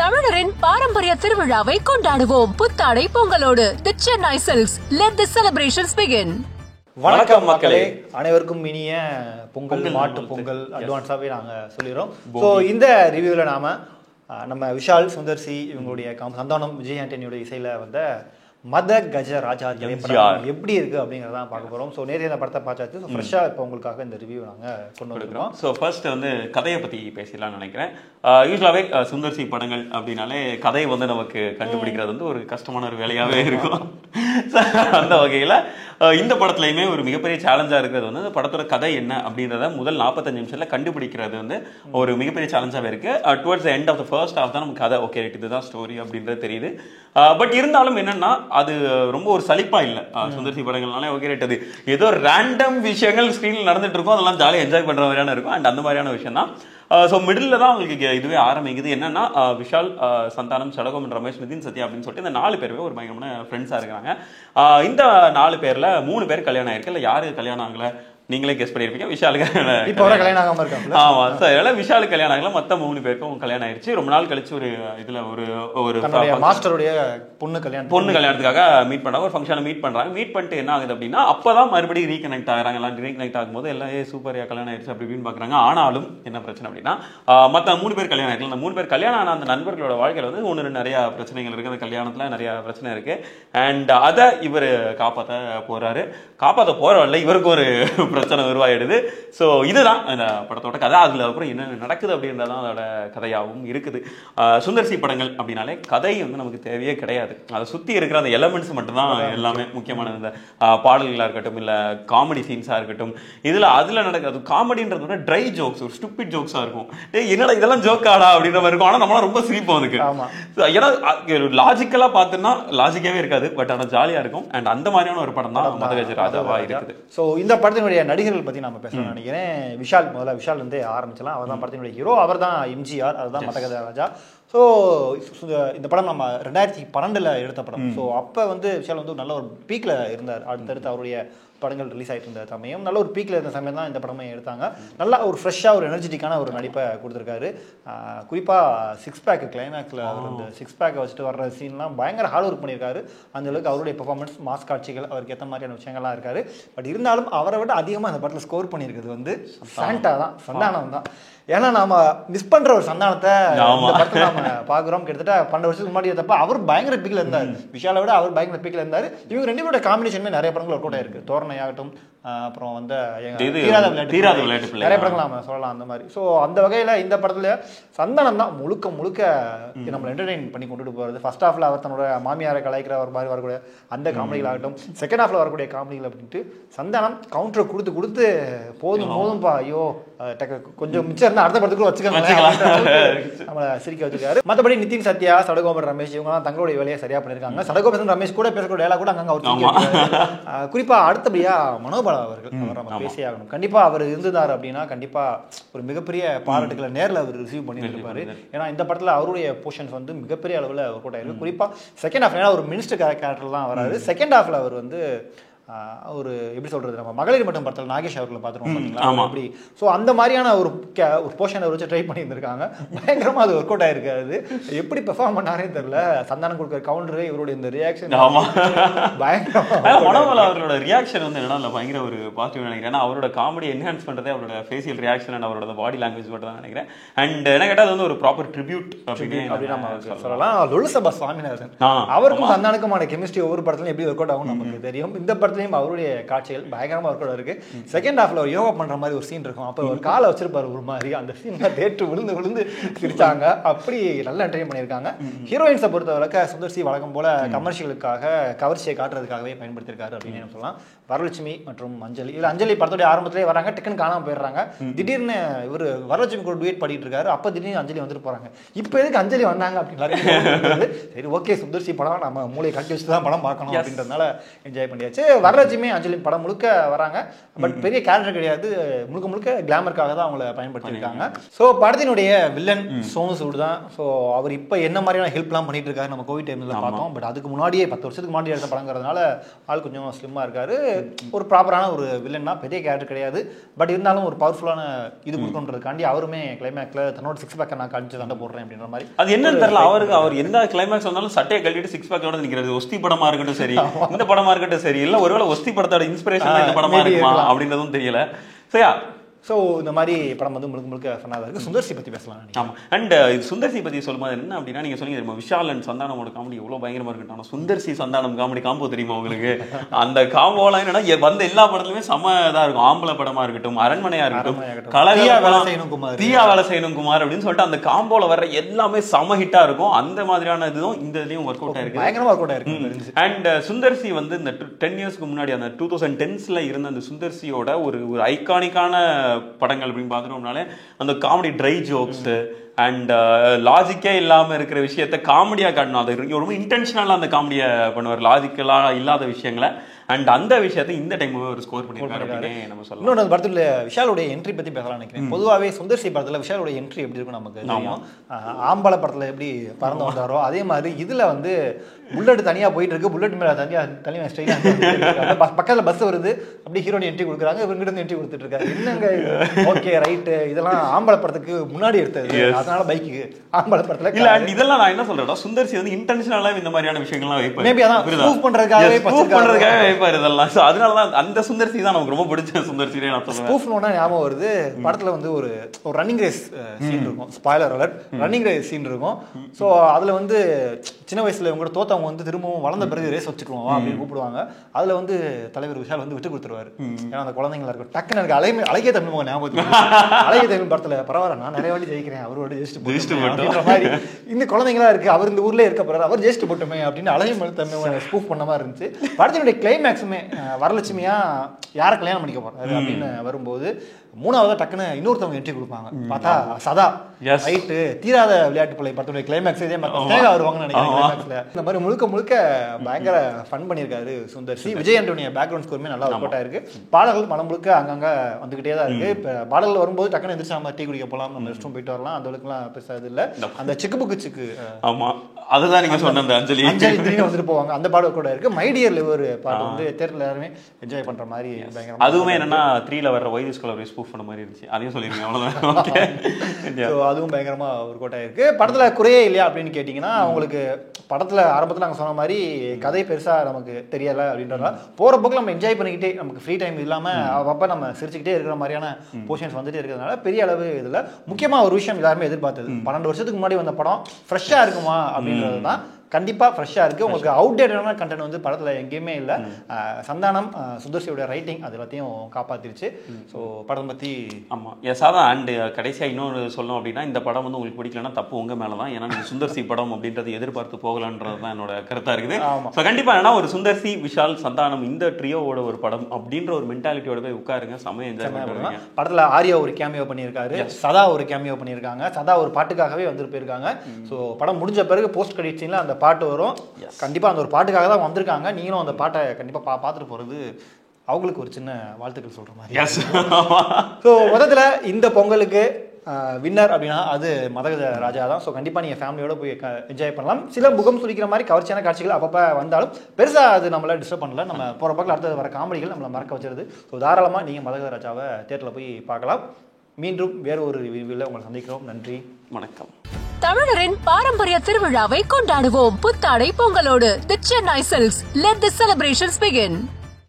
தமிழரின் பாரம்பரிய திருவிழாவை கொண்டாடுவோம். புத்தாடை பொங்கலோடு the Chennai Silks. Let the celebrations begin. வணக்கம் மக்களே, அனைவருக்கும் இனிய பொங்கல், மாட்டு பொங்கல் அட்வான்ஸாவே நாங்க சொல்லிடுறோம். ஸோ இந்த ரிவ்யூல நம்ம விஷால், சுந்தர்சி இவங்களுடைய சந்தானம், விஜய் ஆண்டனியோட இசையில வந்த மத கஜ ராஜா திரைப்படம் எப்படி இருக்கு அப்படிங்கறத பார்க்க போறோம். ஸோ நேரே இந்த படத்தை பார்த்தாச்சு. ஸோ ஃப்ரெஷ்ஷா இப்போ உங்களுக்காக இந்த ரிவ்யூ நாங்க கொண்டு வந்துருக்கோம். ஸோ ஃபர்ஸ்ட் வந்து கதையை பத்தி பேசலாம்னு நினைக்கிறேன். யூஸ்வலாவே சுந்தர்சி படங்கள் அப்படின்னாலே கதையை வந்து நமக்கு கண்டுபிடிக்கிறது வந்து ஒரு கஷ்டமான ஒரு வேலையாவே இருக்கும். அந்த வகையில இந்த படத்துலையுமே ஒரு மிகப்பெரிய சேலஞ்சா இருக்கிறது வந்து அந்த படத்தோட கதை என்ன அப்படின்றத முதல் 45 நிமிஷத்துல கண்டுபிடிக்கிறது வந்து ஒரு மிகப்பெரிய சேலஞ்சாவே இருக்கு. Towards the end of the first half தான் நமக்கு கதை ஓகே இதுதான் ஸ்டோரி அப்படின்றது தெரியுது. பட் இருந்தாலும் என்னன்னா அது ரொம்ப ஒரு சலிப்பா இல்லை. சுந்தர்சி படங்கள்னாலே ஓகே அது ஏதோ ரேண்டம் விஷயங்கள் ஸ்க்ரீன்ல நடந்துட்டு இருக்கும், அதெல்லாம் ஜாலியாக என்ஜாய் பண்ற மாதிரியான இருக்கும். அண்ட் அந்த மாதிரியான விஷயம் தான். ஸோ மிடில் தான் உங்களுக்கு இதுவே ஆரம்பிக்குது. என்னன்னா விஷால், சந்தானம், சடகோமன், ரமேஷ், நிதின், சத்யா அப்படின்னு சொல்லிட்டு இந்த 4 பேருமே ஒரு பயங்கரமான ஃப்ரெண்ட்ஸாக இருக்கிறாங்க. இந்த 4 பேர்ல 3 பேர் கல்யாணம் ஆயிருக்கு. இல்லை யாரு கல்யாணம் ஆகல நீங்களே கெஸ் பண்ணிருப்பீங்க. விஷாலுக்கு கல்யாணம் ஆகாம இருக்காங்க. ஆமா சார், விஷாலுக்கு கல்யாணம் ஆகல, மொத்த 3 பேருக்கும் கல்யாணம் ஆயிடுச்சு. ரொம்ப நாள் கழிச்சு ஒரு இதுல ஒரு மாஸ்டருடைய பொண்ணு கல்யாணத்துக்காக மீட் பண்றாங்க, ஒரு ஃபங்க்ஷன்ல மீட் பண்றாங்க. மீட் பண்ணிட்டு என்ன ஆகுது அப்படின்னா அப்பதான் மறுபடியும் ரீகனெக்ட் ஆகிறாங்க. எல்லாம் ரீகனெக்ட் ஆகும்போது எல்லாம் சூப்பரியா கல்யாணம் ஆயிடுச்சு அப்படி இப்படின்னு பாக்குறாங்க. ஆனாலும் என்ன பிரச்சனை அப்படின்னா மத்த 3 பேர் கல்யாணம் ஆயிருக்கு. அந்த 3 பேர் கல்யாணம் ஆன அந்த நண்பர்களோட வாழ்க்கையில வந்து ஒன்று நிறைய பிரச்சனைகள் இருக்கு. அந்த கல்யாணத்துல நிறைய பிரச்சனை இருக்கு. அண்ட் அதை இவர் காப்பாற்ற போறாரு. காப்பாற்ற போறவல்ல இவருக்கு ஒரு பிரச்சனை உருவாயிடுது. ஸோ இதுதான் இந்த படத்தோட கதை. அதுல அப்புறம் என்ன நடக்குது அப்படின்றதான் அதோட கதையாகவும் இருக்குது. சுந்தர்சி படங்கள் அப்படின்னாலே கதை வந்து நமக்கு தேவையே கிடையாது. அதை சுத்தி இருக்கிற அந்த எலமெண்ட்ஸ் மட்டும்தான் எல்லாமே முக்கியமான. இந்த பாடல்களா இருக்கட்டும், இல்ல காமெடி சீன்ஸா இருக்கட்டும், அதுல நடக்கிறது காமெடின்றது விட ட்ரை ஜோக்ஸ், ஒரு ஸ்டூபிட் ஜோக்ஸா இருக்கும். என்னடா இதெல்லாம் ஜோக்காடா அப்படின்ற மாதிரி இருக்கும். ஆனா நம்மளால ரொம்ப சிரிப்போம் அதுக்கு. ஏன்னா லாஜிக்கலா பார்த்தோம்னா லாஜிக்காவே இருக்காது, பட் ஆனா ஜாலியா இருக்கும். அண்ட் அந்த மாதிரியான ஒரு படம் தான் மதகஜ ராஜாவா இருக்குது. ஸோ இந்த படத்தினுடைய நடிகர்கள் பத்தி நம்ம பேசணும்னு நினைக்கிறேன். விஷால் வந்து ஆரம்பிச்சலாம். அவர் தான் படத்தினுடைய ஹீரோ. அவர் தான் எம்ஜிஆர், அதுதான் மதகஜ ராஜா. ஸோ இந்த படம் நம்ம 2012 எடுத்த படம். ஸோ அப்போ வந்து விஷால் வந்து நல்ல ஒரு பீக்கில் இருந்தார். அடுத்தடுத்து அவருடைய படங்கள் ரிலீஸ் ஆகிட்டு இருந்த சமயம், நல்ல ஒரு பீக்கில் இருந்த சமயம் தான் இந்த படமே எடுத்தாங்க. நல்லா ஒரு ஃப்ரெஷ்ஷாக ஒரு எனர்ஜெட்டிக்கான ஒரு நடிப்பை கொடுத்துருக்காரு. குறிப்பாக 6 பேக் கிளைமேக்ஸில் அவர் அந்த 6 பேக்கை வச்சுட்டு வர்ற சீன்லாம் பயங்கர ஹார்ட் ஒர்க் பண்ணியிருக்காரு. அந்தளவுக்கு அவருடைய பெர்ஃபார்மன்ஸ், மாஸ் காட்சிகள், அவருக்கு ஏற்ற மாதிரியான விஷயங்கள்லாம் இருக்காரு. பட் இருந்தாலும் அவரை விட அதிகமாக அந்த படத்தில் ஸ்கோர் பண்ணியிருக்கிறது வந்து சந்தானம் தான். ஏன்னா நாம மிஸ் பண்ற ஒரு சந்தானத்தை இந்த படத்துல நம்ம பாக்குறோம். கிட்டத்தட்ட 12 வருஷத்துக்கு முன்னாடி இருந்தப்ப அவர் பயங்கர பீக்ல இருந்தார். விஷாலை விட அவர் பயங்கர பீக்ல இருந்தாரு. இவங்க 2 பேரோட காம்பினேஷனுமே நிறைய படங்கள் ஒர்க் அவுட் ஆயிருக்கு. தோரணை ஆகட்டும், அப்புறம் வந்து தீராத விளையாட்டு நிறைய படங்கள் நாம சொல்லலாம் அந்த மாதிரி. ஸோ அந்த வகையில இந்த படத்துல சந்தானம் தான் முழுக்க நம்ம என்டர்டெயின் பண்ணி கொண்டுட்டு போறது. ஃபர்ஸ்ட் ஹாஃப்ல அவர் தன்னோட மாமியாரை கலாய்க்கிற ஒரு மாதிரி வரக்கூடிய அந்த காமெடிகள் ஆகட்டும், செகண்ட் ஹாஃப்ல வரக்கூடிய காமெடிகள் அப்படின்ட்டு சந்தானம் கவுண்டரை கொடுத்து போதும்பா, ஐயோ கொஞ்சம் மிச்சம் அடுத்த படத்துக்குள்ள வச்சுக்கோங்க நம்மள சிரிக்க வச்சிருக்காரு. மற்றபடி நிதின், சத்யா, சடகோபன், ரமேஷ் இவங்க தங்களுடைய வேலையை சரியா பண்ணிருக்காங்க. சடகோபன், ரமேஷ் கூட பேசக்கூடிய டயலாக் கூட அங்க குறிப்பா அடுத்தபடியா மனோபாலா அவர்கள் நம்ம பேசியே ஆகணும். கண்டிப்பா அவர் இருந்தார் அப்படின்னா கண்டிப்பா ஒரு மிகப்பெரிய பாராட்டுகளை நேரில் அவர் ரிசீவ் பண்ணிட்டு இருப்பாரு. ஏன்னா இந்த படத்துல அவருடைய போர்ஷன்ஸ் வந்து மிகப்பெரிய அளவில் ஒர்க் அவுட் ஆயிருக்கு. குறிப்பா செகண்ட் ஹாஃப், ஏன்னா ஒரு மினிஸ்டர் கேரக்டர் தான் வராது. செகண்ட் ஹாஃப்ல அவர் வந்து ஒரு எப்படி சொல்றது, நம்ம மகளிர் மட்டும் படத்தில் நாகேஷ் அவர்களை பார்த்துருவோம் அப்படி. ஸோ அந்த மாதிரியான ஒரு போர்ஷனை வச்சு ட்ரை பண்ணியிருந்திருக்காங்க. பயங்கரமாக அது ஒர்க் அவுட் ஆயிருக்காது. எப்படி பெர்ஃபார்ம் பண்ணாரே தெரியல. சந்தானம் கொடுக்குற கவுண்டரு, இவருடைய இந்த ரியாக்ஷன் பயங்கரமாக. மனோபாலா அவரோட ரியாக்ஷன் வந்து என்னன்னா பயங்கர ஒரு பாசிட்டிவ் நினைக்கிறேன். ஏன்னா அவரோட காமெடி என்ஹான்ஸ் பண்ணுறதே அவரோட ஃபேஷியல் ரியாக்ஷன் அண்ட் அவரோட பாடி லாங்குவேஜ் மட்டும் தான் நினைக்கிறேன். அண்ட் என்ன கேட்டால் அது வந்து ஒரு ப்ராப்பர் ட்ரிபியூட் அப்படின்னு நம்ம சொல்லலாம். லுலுசபா சுவாமிநாதன் அவருக்கும் சந்தானுக்குமான கெமிஸ்ட்ரி ஒவ்வொரு படத்துலையும் எப்படி ஒர்க் அவுட் ஆகும் நமக்கு தெரியும். இந்த படத்துல அவருடைய காட்சிகள் பயங்கரமா ஒர்க் இருக்கு. செகண்ட் ஹாஃப்ல ஒரு யோகா பண்ற மாதிரி ஒரு சீன் இருக்கும். அப்ப ஒரு காலை வச்சிருப்பாரு ஒரு மாதிரி. அந்த சீன் தேட்டு விழுந்து சிரிச்சாங்க. அப்படி நல்லா என்டர்டெயின் பண்ணியிருக்காங்க. ஹீரோயின்ஸை பொறுத்தவரைக்கும் சுந்தர்சி வழக்கம் போல கமர்ஷியலுக்காக கவர்ச்சியை காட்டுறதுக்காகவே பயன்படுத்தியிருக்காரு அப்படின்னு சொல்லலாம். வரலட்சுமி மற்றும் அஞ்சலி, இல்ல அஞ்சலி படத்தோட ஆரம்பத்திலே வராங்க, டக்குன்னு காணாம போயிடுறாங்க. திடீர்னு இவர் வரலட்சுமி கூட டுவேட் பாடிட்டு இருக்காரு. அப்ப திடீர்னு அஞ்சலி வந்துட்டு போறாங்க. இப்ப எதுக்கு அஞ்சலி வந்தாங்க அப்படின்னு சரி ஓகே, சுந்தர்சி படம் நம்ம மூளையை கட்டி வச்சுதான் படம் பார்க்கணும் அப்படின்றதுனால என்ஜாய் பண்ணியாச்சு. வரலட்சுமி, அஞ்சலி படம் முழுக்க வராங்க. பட் பெரிய கேரக்டர் கிடையாது, முழுக்க கிளாமருக்காக தான் அவங்கள பயன்படுத்தியிருக்காங்க. ஸோ படத்தினுடைய வில்லன் சோனு சூட் தான். ஸோ அவர் இப்போ என்ன மாதிரியான ஹெல்ப்லாம் பண்ணிட்டு இருக்காரு நம்ம கோவிட் டைம்ல பார்த்தோம். பட் அதுக்கு முன்னாடியே 10 வருஷத்துக்கு முன்னாடி எடுத்த படங்கிறதுனால ஆள் கொஞ்சம் ஸ்லிம்மா இருக்காரு. ஒரு ப்ராப்பரான ஒரு வில்லன்னா, பெரிய கேரக்டர் கிடையாது. பட் இருந்தாலும் ஒரு பவர்ஃபுல்லான இது கொடுக்கணுன்றதுக்காண்டி அவருமே கிளைமேக்ஸ்ல தன்னோட 6 பேக்கை நான் கழிச்சு சண்டை போடுறேன் அப்படின்ற மாதிரி. அது என்னன்னு தெரியல, அவர் எந்த கிளைமேக்ஸ் வந்தாலும் சட்டையை கழட்டிட்டு 6 பேக்கோட நிக்கிறது. ஒஸ்தி படமா இருக்கட்டும் சரி, இந்த படமா இருக்கட்டும் சரி, இல்ல ஒருவேளை ஒஸ்தி படத்தோட இன்ஸ்பிரேஷன் இந்த படமா இருக்குமா அப்படின்றதும் தெரியல. சரியா? ஸோ இந்த மாதிரி படம் வந்து முழுக்க ஃபன்னாக இருக்குது. சுந்தர்சி பற்றி பேசலாம். ஆமாம். அண்ட் சுந்தர்சி பற்றி சொல்லும்போது என்ன அப்படின்னா, நீங்கள் சொன்னீங்க தெரியுமா, விஷால் அண்ட் சந்தானமோட காமெடி எவ்வளோ பயங்கரமாக இருக்கட்டும். ஆனால் சுந்தர்சி சந்தானம் காமெடி காம்போ தெரியுமா உங்களுக்கு? அந்த காம்போலாம் என்னன்னா, வந்த எல்லா படத்துலையுமே செம்ம இதாக இருக்கும். ஆம்பளை படமாக இருக்கட்டும், அரண்மனையாக இருக்கட்டும், தீயா வேலை செய்யணும் குமார் அப்படின்னு சொல்லிட்டு அந்த காம்போல வர்ற எல்லாமே செம ஹிட்டாக இருக்கும். அந்த மாதிரியான இதுவும் இந்த இதுலையும் ஒர்க் அவுட் ஆயிருக்கு, பயங்கரமாக ஒர்க் அவுட் ஆயிருக்கு. அண்ட் சுந்தர்சி வந்து இந்த 10 இயர்ஸ்க்கு முன்னாடி அந்த 2010s இருந்த அந்த சுந்தர்சியோட ஒரு ஐகானிக்கான படங்கள் அப்படின்னு பார்த்துட்டோம்னாலே அந்த காமெடி ட்ரை ஜோக்ஸ் அண்ட் லாஜிக்கே இல்லாமல் இருக்கிற விஷயத்த காமெடியாக காட்டணும். அது ரொம்ப இன்டென்ஷனலாக அந்த காமெடியை பண்ணுவார், லாஜிக்கலாக இல்லாத விஷயங்களை. அண்ட் அந்த விஷயத்தை இந்த டைம் ஒரு ஸ்கோர் பண்ணியிருக்காரு அப்படின்னு நம்ம சொல்லலாம். இன்னொன்று அந்த படத்தில் விஷாலுடைய என்ட்ரி பற்றி பேசலாம் நினைக்கிறேன். பொதுவாகவே சுந்தர்சி படத்தில் விஷாலுடைய என்ட்ரி எப்படி இருக்கும் நமக்கு தெரியும். ஆம்பளை படத்தில் எப்படி பறந்து வந்தாரோ அதே மாதிரி இதில் வந்து புல்லட் தனியாக போயிட்டு இருக்கு, புல்லட் மேலே தனியாக ஸ்டைலாக பக்கத்தில் பஸ் வருது, அப்படி ஹீரோனி என்ட்ரி கொடுக்குறாங்க, இவங்கிட்ட என்ட்ரி கொடுத்துட்டு இருக்காரு. என்னங்க ஓகே ரைட்டு, இதெல்லாம் ஆம்பளை படத்துக்கு முன்னாடி எடுத்தது, அதனால பைக்கு ஆம்பளை படத்தில் இல்லை. அண்ட் இதெல்லாம் நான் என்ன சொல்றேன், சுந்தர்சி வந்து இன்டென்ஷனலாக இந்த மாதிரியான விஷயங்கள்லாம் வைப்பார். மேபி அதான் ப்ரூவ் பண்ணுறதுக்காகவே அதனால அதனாலதான் அந்த சுந்தர்சி தான் நமக்கு ரொம்ப பிடிச்ச சுந்தர்சி. ஞாபகம் வருது, படத்துல வந்து ஒரு ரன்னிங் ரேஸ் சீன் இருக்கும், spoiler alert, running race scene இருக்கும். ஸோ அதுல வந்து சின்ன வயசுல இவங்க தோத்தவங்க வந்து திரும்பவும் வளர்ந்த பிறகு ரேஸ் வச்சுக்குவோம் அப்படின்னு கூப்பிடுவாங்க. அதுல வந்து தலைவர் விஷால் வந்து விட்டு கொடுத்துருவாரு. ஏன்னா அந்த குழந்தைங்களா இருக்கும். டக்குன்னு எனக்கு அழகிய தமிழ் ஞாபகம், அழகிய தமிழ் படத்துல பரவாயில்ல நான் நிறைய வாட்டி ஜெயிக்கிறேன், அவரோட ஜெயிச்சுட்டு மாதிரி இந்த குழந்தைங்களா இருக்கு, அவர் இந்த ஊர்ல இருக்க போறாரு, அவர் ஜெயிச்சுட்டு போட்டோமே அப்படின்னு அழகிய தமிழ் ஸ்பூஃப் பண்ண மாதிரி இருந்துச்சு. படத்தினுடைய கிளைமேக்ஸுமே வரலட்சுமியா யாரை கல்யாணம் பண்ணிக்க போறாரு அப்படின்னு வரும்போது மூணாவதா டக்குன்னு இன்னொருத்தவங்க என்ட்ரி கொடுப்பாங்க. பார்த்தா சதா ரைட்டு தீராத விளையாட்டு பிள்ளை படத்துடைய கிளைமேக்ஸ் இதே மாதிரி வருவாங்கன்னு நினைக்கிறேன். இந்த மாதிரி முழுக்க பயங்கர ஃபன் பண்ணியிருக்காரு சுந்தர்சி. விஜய் ஆண்டோனிய பேக்ரவுண்ட் ஸ்கோருமே நல்லா ஒர்க் அவுட் ஆயிருக்கு. பாடல்கள் மனம் முழுக்க அங்கங்க வந்துகிட்டே தான் இருக்கு. இப்போ பாடல்கள் வரும்போது டக்குன்னு எந்திரிச்சு நம்ம டீ குடிக்க போகலாம், நம்ம ரெஸ்ட் ரூம் போயிட்டு வரலாம், அந்த அளவுக்குலாம் பெருசா இது இல்லை. அந்த சிக்கு ஆமா அதுதான் நீங்க சொன்ன அந்த அஞ்சலி திடீர்னு வந்துட்டு போவாங்க, அந்த பாடல் கூட இருக்கு. மைடியர் லிவர் பாட்டு வந்து தேட்டரில் எல்லாருமே என்ஜாய் பண்ற மாதிரி பயங்கர. அதுவுமே என்னன்னா 3ல வர்ற வைரஸ் கலர் ஸ்பூஃப் பண்ண மாதிரி இருந்துச்சு, அதையும் சொல்லிருக்கேன் அவ்வளவுதான். அதுவும் பயங்கரமா ஒரு கோட்டா இருக்கு. படத்துல குறையே இல்லையா அப்படின்னு கேட்டீங்கன்னா, அவங்களுக்கு படத்துல ஆரம்பத்துல நாங்க சொன்ன மாதிரி கதை பெருசா நமக்கு தெரியல அப்படின்றதால போற போக்கு நம்ம என்ஜாய் பண்ணிக்கிட்டே, நமக்கு ஃப்ரீ டைம் இல்லாம அப்பப்ப நம்ம சிரிச்சுக்கிட்டே இருக்கிற மாதிரியான போர்ஷன்ஸ் வந்துட்டே இருக்கிறதுனால பெரிய அளவு இதுல. முக்கியமா ஒரு விஷயம் எல்லாருமே எதிர்பார்த்தது, 12 வருஷத்துக்கு முன்னாடி வந்த படம் ஃப்ரெஷ்ஷா இருக்குமா அப்படின்றது தான். கண்டிப்பாக ஃப்ரெஷ்ஷாக இருக்குது. உங்களுக்கு அவுடேட்டடான கண்டென்ட் வந்து படத்தில் எங்கேயுமே இல்லை. சந்தானம் சுந்தர்சியோட ரைட்டிங் அது எல்லாத்தையும் காப்பாற்றிருச்சு. ஸோ படம் பற்றி ஆமாம் எஸாதான். அண்டு கடைசியாக இன்னொன்று சொல்லணும் அப்படின்னா, இந்த படம் வந்து உங்களுக்கு பிடிக்கலன்னா தப்பு உங்கள் மேலே தான். ஏன்னா நீங்கள் சுந்தர்சி படம் அப்படின்றது எதிர்பார்த்து போகலான்றது தான் என்னோட கருத்தாக இருக்குது. ஸோ கண்டிப்பாக ஏன்னா ஒரு சுந்தர்சி விஷால் சந்தானம் இந்த ட்ரியோவோட ஒரு படம் அப்படின்ற ஒரு மென்டாலிட்டியோட போய் உட்காருங்க, செமையாக என்ஜாய் பண்ணுவாங்க. படத்தில் ஆர்யா ஒரு கேமியோ பண்ணியிருக்காரு, சதா ஒரு கேமியோ பண்ணியிருக்காங்க, சதா ஒரு பாட்டுக்காகவே வந்துட்டு போயிருக்காங்க. ஸோ படம் முடிஞ்ச பிறகு போஸ்ட் கிரெடிட் சீனில் அந்த பாட்டு வரும். கண்டிப்பா அந்த ஒரு பாட்டுக்காக தான் வந்திருக்காங்க. நீங்களும் அந்த பாட்டை கண்டிப்பா பார்த்துட்டு போறது அவங்களுக்கு ஒரு சின்ன வாழ்த்துக்கள் சொல்ற மாதிரி. ஸோ மொத்தத்தில் இந்த பொங்கலுக்கு வின்னர் அப்படின்னா அது மதகத ராஜா தான். ஸோ கண்டிப்பாக நீங்கள் ஃபேமிலியோட போய் என்ஜாய் பண்ணலாம். சில முகம் சுழிக்கிற மாதிரி கவர்ச்சியான காட்சிகள் அப்பப்போ வந்தாலும் பெருசாக அது நம்மளை டிஸ்டர்ப் பண்ணல. நம்ம போகிற பக்கம் அடுத்தது வர காமெடிகள் நம்மளை மறக்க வச்சிருது. ஸோ தாராளமாக நீங்கள் மதகத ராஜாவை தியேட்டரில் போய் பார்க்கலாம். மீண்டும் வேறு ஒரு ரிவ்யூவில் உங்களை சந்திக்கிறோம். நன்றி, வணக்கம். தமிழரின் பாரம்பரிய திருவிழாவை கொண்டாடுவோம் புத்தாடை பொங்கலோடு. The Chennai Silks. Let the celebrations begin.